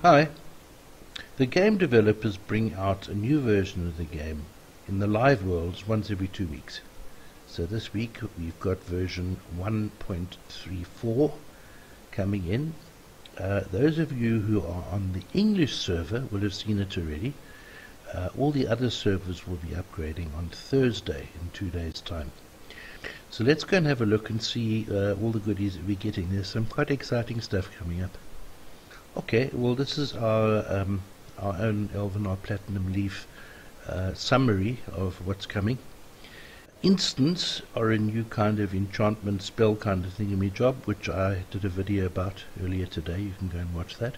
Hi. The game developers bring out a new version of the game in the live worlds once every 2 weeks. So this week we've got version 1.34 coming in. Those of you who are on the English server will have seen it already. All the other servers will be upgrading on Thursday in 2 days' time. So let's go and have a look and see all the goodies that we're getting. There's some quite exciting stuff coming up. Okay, well this is our own Elvenar Platinum Leaf summary of what's coming. Instants are a new kind of enchantment spell kind of thingamy-job, which I did a video about earlier today. You can go and watch that.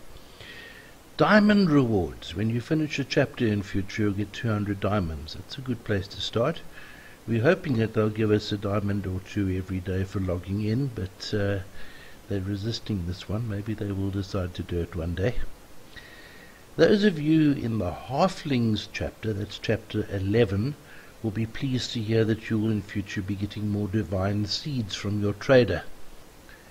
Diamond rewards. When you finish a chapter in future, you'll get 200 diamonds. That's a good place to start. We're hoping that they'll give us a diamond or two every day for logging in, but they're resisting this one. Maybe they will decide to do it one day. Those of you in the Halflings chapter, that's chapter 11, will be pleased to hear that you will in future be getting more divine seeds from your trader.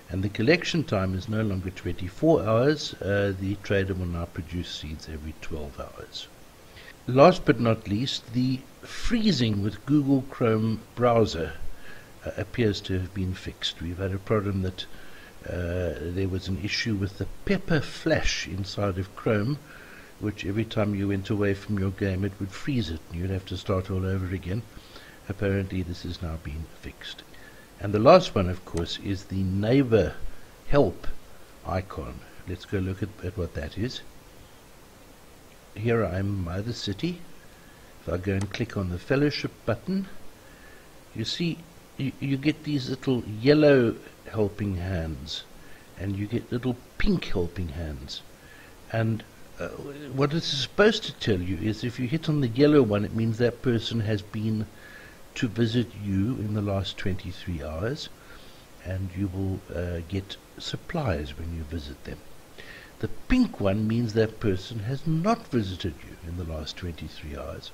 And the collection time is no longer 24 hours. The trader will now produce seeds every 12 hours. Last but not least, the freezing with Google Chrome browser appears to have been fixed. We've had a problem that there was an issue with the pepper flash inside of Chrome, which every time you went away from your game it would freeze it and you'd have to start all over again. Apparently this has now been fixed. And the last one, of course, is the neighbor help icon. Let's go look at what that is. Here I am by the city. If I go and click on the fellowship button, you see you get these little yellow helping hands and you get little pink helping hands, and what it's supposed to tell you is if you hit on the yellow one, it means that person has been to visit you in the last 23 hours, and you will get supplies when you visit them. The pink one means that person has not visited you in the last 23 hours,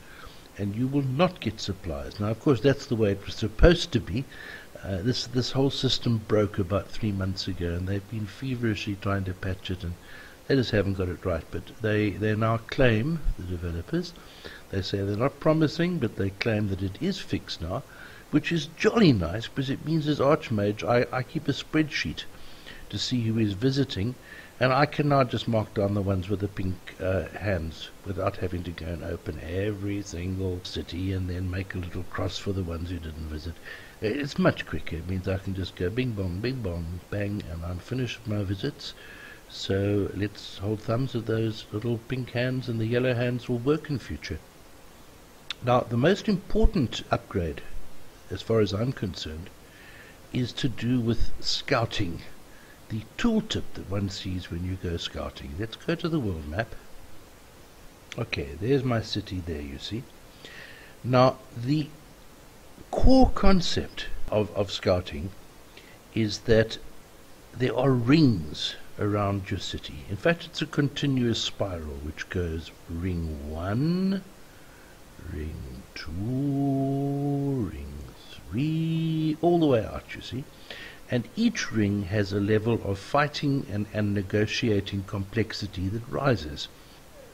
and you will not get supplies. Now, of course, that's the way it was supposed to be. This whole system broke about 3 months ago, and they've been feverishly trying to patch it, and they just haven't got it right. But they now claim, the developers, they say they're not promising, but they claim that it is fixed now, which is jolly nice, because it means as Archmage I keep a spreadsheet to see who is visiting, and I can now just mark down the ones with the pink hands without having to go and open every single city and then make a little cross for the ones who didn't visit. It's much quicker. It means I can just go bing bong, bang, and I'm finished with my visits. So let's hold thumbs that those little pink hands and the yellow hands will work in future. Now, the most important upgrade, as far as I'm concerned, is to do with scouting. The tooltip that one sees when you go scouting. Let's go to the world map. Okay, there's my city there, you see. Now, the core concept of scouting is that there are rings around your city. In fact, it's a continuous spiral which goes ring 1, ring 2, ring 3, all the way out, you see. And each ring has a level of fighting and negotiating complexity that rises.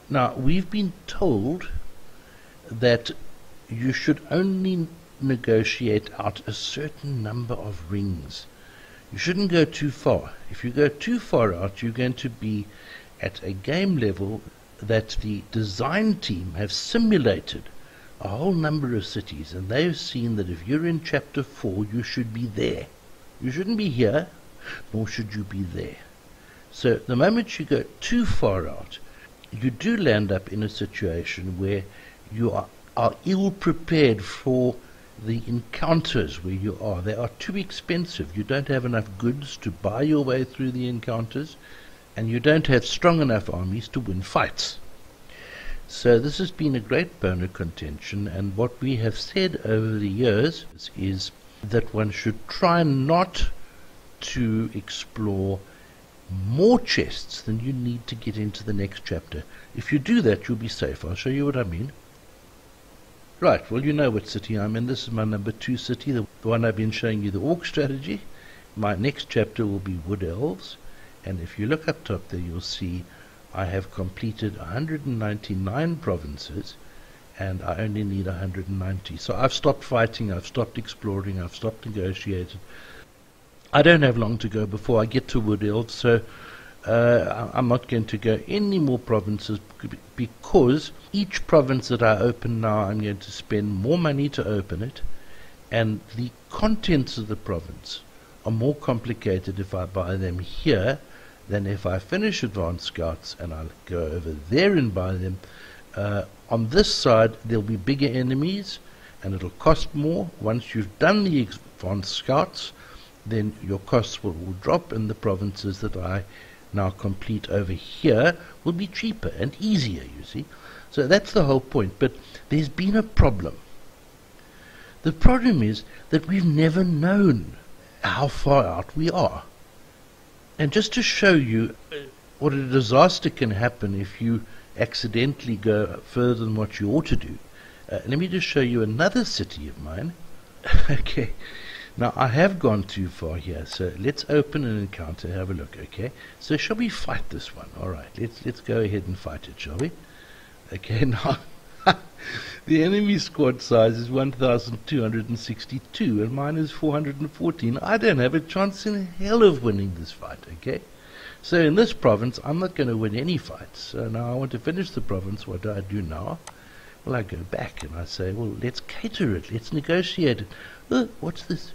Now, we've been told that you should only negotiate out a certain number of rings. You shouldn't go too far. If you go too far out, you're going to be at a game level that the design team have simulated a whole number of cities, and they've seen that if you're in chapter 4, you should be there. You shouldn't be here, nor should you be there. So the moment you go too far out, you do land up in a situation where you are ill-prepared for the encounters where you are. They are too expensive. You don't have enough goods to buy your way through the encounters, and you don't have strong enough armies to win fights. So this has been a great bone of contention, and what we have said over the years is that one should try not to explore more chests than you need to get into the next chapter. If you do that, you'll be safe. I'll show you what I mean. Right, well, you know what city I'm in. This is my number 2 city, the one I've been showing you the orc strategy. My next chapter will be Wood Elves, and if you look up top there, you'll see I have completed 199 provinces, and I only need 190. So I've stopped fighting, I've stopped exploring, I've stopped negotiating. I don't have long to go before I get to Wood Elves, so I'm not going to go any more provinces, because each province that I open now, I'm going to spend more money to open it, and the contents of the province are more complicated if I buy them here than if I finish Advanced Scouts and I'll go over there and buy them. On this side there'll be bigger enemies and it'll cost more. Once you've done the Advanced Scouts, then your costs will drop, and the provinces that I now complete over here will be cheaper and easier, you see. So that's the whole point. But there's been a problem. The problem is that we've never known how far out we are. And just to show you what a disaster can happen if you accidentally go further than what you ought to do, let me just show you another city of mine. Okay, now I have gone too far here, so let's open an encounter, have a look. Okay, so shall we fight this one? Alright, let's go ahead and fight it, shall we? Okay, now the enemy squad size is 1,262 and mine is 414. I don't have a chance in hell of winning this fight, okay? So in this province, I'm not going to win any fights. So now I want to finish the province. What do I do now? Well, I go back and I say, well, let's cater it. Let's negotiate it. What's this?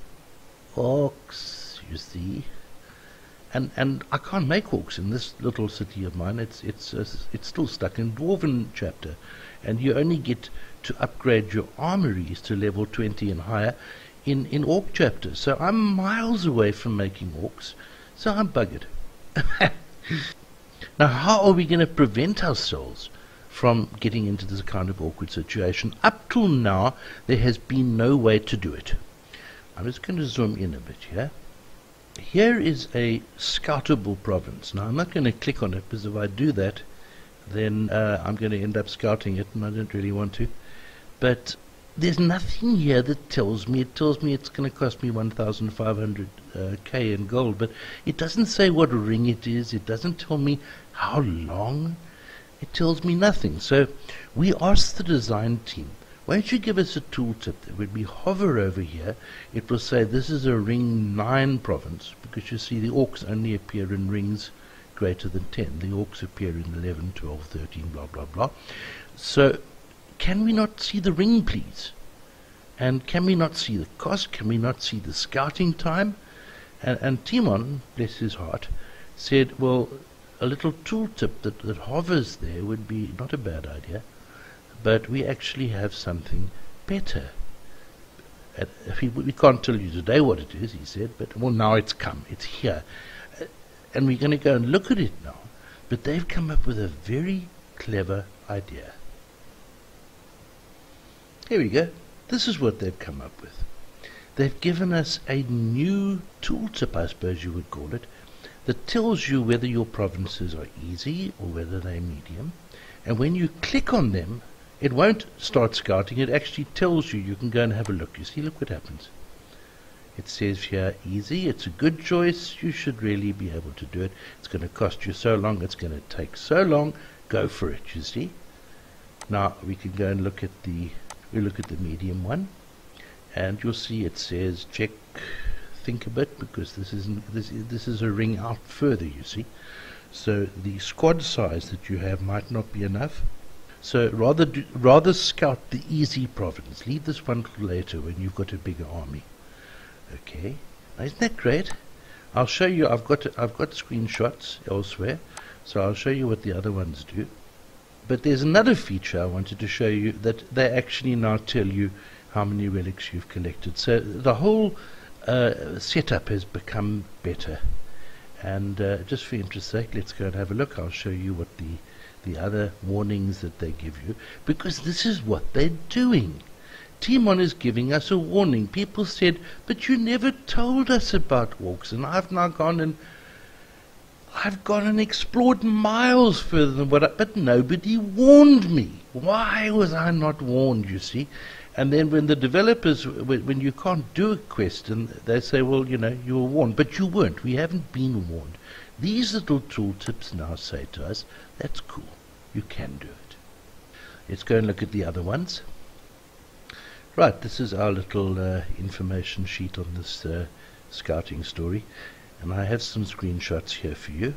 Orcs, you see. And I can't make orcs in this little city of mine. It's still stuck in Dwarven chapter. And you only get to upgrade your armories to level 20 and higher in Orc chapter. So I'm miles away from making orcs. So I'm buggered. Now, how are we going to prevent ourselves from getting into this kind of awkward situation? Up till now, there has been no way to do it. I'm just going to zoom in a bit here. Here is a scoutable province. Now, I'm not going to click on it, because if I do that, then I'm going to end up scouting it, and I don't really want to. But there's nothing here that tells me. It tells me it's going to cost me 1,500 K in gold, but it doesn't say what ring it is. It doesn't tell me how long. It tells me nothing. So we asked the design team, why don't you give us a tooltip that when we hover over here, it will say this is a ring 9 province, because you see the orcs only appear in rings greater than 10. The orcs appear in 11, 12, 13, blah, blah, blah. So can we not see the ring, please? And can we not see the cost? Can we not see the scouting time? And Timon, bless his heart, said, well, a little tooltip that hovers there would be not a bad idea, but we actually have something better. We can't tell you today what it is, he said, but well, now it's come. It's here. And we're going to go and look at it now. But they've come up with a very clever idea. Here we go. This is what they've come up with. They've given us a new tooltip, I suppose you would call it, that tells you whether your provinces are easy or whether they're medium. And when you click on them, it won't start scouting. It actually tells you. You can go and have a look. You see, look what happens. It says here, easy. It's a good choice. You should really be able to do it. It's going to cost you so long. It's going to take so long. Go for it, you see. Now, we can go and look at the medium one. And you'll see it says, check, think a bit, because this is a ring out further, you see. So the squad size that you have might not be enough. So rather scout the easy province. Leave this one till later when you've got a bigger army. Okay, now, isn't that great? I'll show you. I've got screenshots elsewhere, so I'll show you what the other ones do. But there's another feature I wanted to show you, that they actually now tell you how many relics you've collected. So the whole setup has become better. And just for interest's sake, let's go and have a look. I'll show you what the other warnings that they give you, because this is what they're doing. Timon is giving us a warning. People said, but you never told us about orcs, and I've now gone and explored miles further than but nobody warned me. Why was I not warned, you see? And then when the developers, when you can't do a quest, and they say, well, you know, you were warned, but you weren't. We haven't been warned. These little tooltips now say to us, that's cool, you can do it. Let's go and look at the other ones. Right, this is our little information sheet on this scouting story, and I have some screenshots here for you.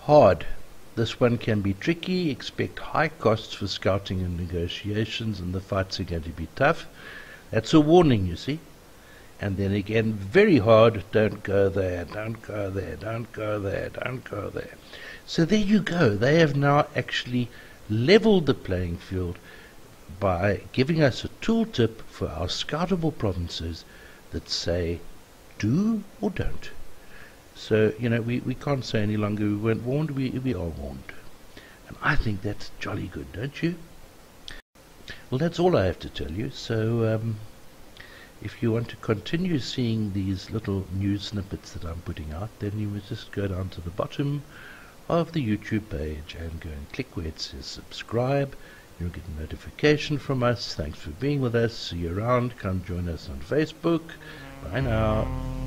Hard. This one can be tricky. Expect high costs for scouting and negotiations, and the fights are going to be tough. That's a warning, you see. And then again, very hard. Don't go there, don't go there, don't go there, don't go there. So there you go. They have now actually leveled the playing field by giving us a tooltip for our scoutable provinces that say do or don't. So, you know, we can't say any longer we weren't warned, we are warned. And I think that's jolly good, don't you? Well, that's all I have to tell you. So, if you want to continue seeing these little news snippets that I'm putting out, then you must just go down to the bottom of the YouTube page and go and click where it says subscribe. You'll get a notification from us. Thanks for being with us. See you around. Come join us on Facebook. Bye now.